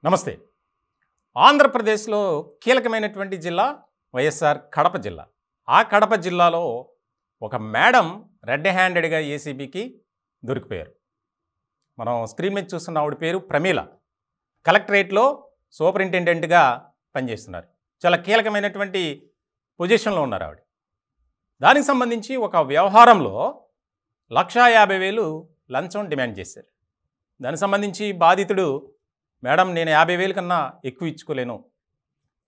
నమస్తే. ఆంధ్రప్రదేశ్లో కీలకమైనటువంటి జిల్లా వైఎస్ఆర్ కడప జిల్లా. ఆ కడప జిల్లాలో ఒక మేడం రెడ్ హ్యాండెడ్గా ఏసీబీకి దొరికిపోయారు. మనం స్క్రీన్ మీద చూస్తున్న ఆవిడ పేరు ప్రమీల. కలెక్టరేట్లో సూపరింటెండెంట్గా పనిచేస్తున్నారు. చాలా కీలకమైనటువంటి పొజిషన్లో ఉన్నారు ఆవిడ. దానికి సంబంధించి ఒక వ్యవహారంలో 1,50,000 లంచం డిమాండ్ చేశారు. దానికి సంబంధించి బాధితుడు, మేడం నేను 50,000 కన్నా ఎక్కువ ఇచ్చుకోలేను,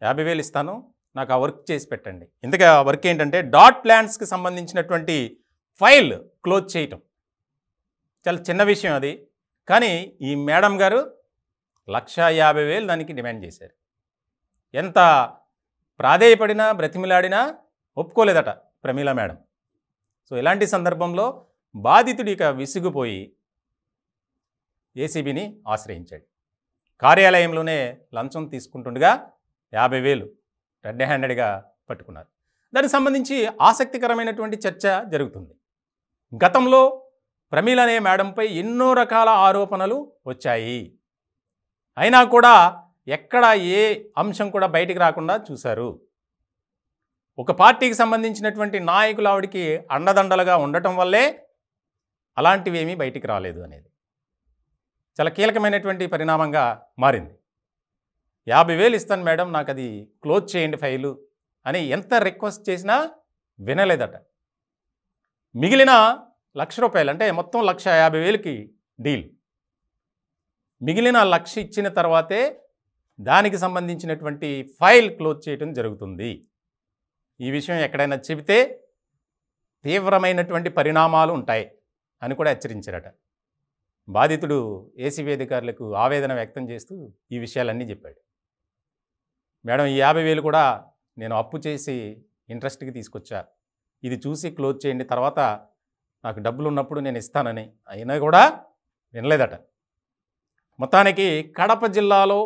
50,000 ఇస్తాను, నాకు ఆ వర్క్ చేసి పెట్టండి. ఇంతగా ఆ వర్క్ ఏంటంటే డాట్ ప్లాన్స్కి సంబంధించినటువంటి ఫైల్ క్లోజ్ చేయటం. చాలా చిన్న విషయం అది. కానీ ఈ మేడం గారు 1,50,000 దానికి డిమాండ్ చేశారు. ఎంత ప్రాధేయపడినా బ్రతిమిలాడినా ఒప్పుకోలేదట ప్రమీల మేడం. సో ఇలాంటి సందర్భంలో బాధితుడు ఇక విసిగిపోయి ఏసీబీని ఆశ్రయించాడు. కార్యాలయంలోనే లంచం తీసుకుంటుండగా 50,000 రెడ్ హ్యాండెడ్గా పట్టుకున్నారు. దానికి సంబంధించి ఆసక్తికరమైనటువంటి చర్చ జరుగుతుంది. గతంలో ప్రమీల అనే మేడంపై ఎన్నో రకాల ఆరోపణలు వచ్చాయి. అయినా కూడా ఎక్కడ ఏ అంశం కూడా బయటికి రాకుండా చూశారు. ఒక పార్టీకి సంబంధించినటువంటి నాయకులు ఆవిడికి అండదండలుగా ఉండటం వల్లే అలాంటివి ఏమీ బయటికి రాలేదు అనేది చాలా కీలకమైనటువంటి పరిణామంగా మారింది. 50,000 ఇస్తాను మేడం, నాకు అది క్లోజ్ చేయండి ఫైలు అని ఎంత రిక్వెస్ట్ చేసినా వినలేదట. మిగిలిన ₹1,00,000 అంటే మొత్తం 1,50,000కి డీల్. మిగిలిన 1,00,000 ఇచ్చిన తర్వాతే దానికి సంబంధించినటువంటి ఫైల్ క్లోజ్ చేయడం జరుగుతుంది. ఈ విషయం ఎక్కడైనా చెబితే తీవ్రమైనటువంటి పరిణామాలు ఉంటాయి అని కూడా హెచ్చరించారట. బాధితుడు ఏసీబీ అధికారులకు ఆవేదన వ్యక్తం చేస్తూ ఈ విషయాలన్నీ చెప్పాడు. మేడం, ఈ 50,000 కూడా నేను అప్పు చేసి ఇంట్రెస్ట్కి తీసుకొచ్చా, ఇది చూసి క్లోజ్ చేయండి, తర్వాత నాకు డబ్బులు ఉన్నప్పుడు నేను ఇస్తానని. అయినా కూడా వినలేదట. మొత్తానికి కడప జిల్లాలో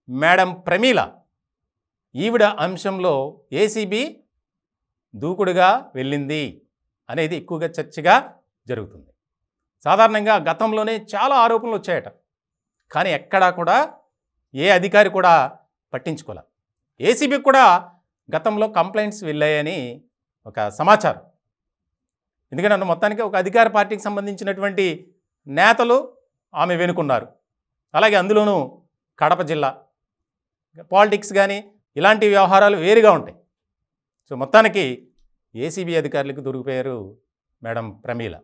మేడం ప్రమీల ఈవిడ అంశంలో ఏసీబీ దూకుడుగా వెళ్ళింది అనేది ఎక్కువగా చర్చగా జరుగుతుంది. సాధారణంగా గతంలోనే చాలా ఆరోపణలు వచ్చాయట. కానీ ఎక్కడా కూడా ఏ అధికారి కూడా పట్టించుకోలే. ఏసీబీకి కూడా గతంలో కంప్లైంట్స్ వెళ్ళాయని ఒక సమాచారం. ఎందుకంటే మొత్తానికి ఒక అధికార పార్టీకి సంబంధించినటువంటి నేతలు ఆమె వెనుకున్నారు. అలాగే అందులోనూ కడప జిల్లా పాలిటిక్స్ కానీ ఇలాంటి వ్యవహారాలు వేరుగా ఉంటాయి. సో మొత్తానికి ఏసీబీ అధికారులకు దొరికిపోయారు మేడం ప్రమీల.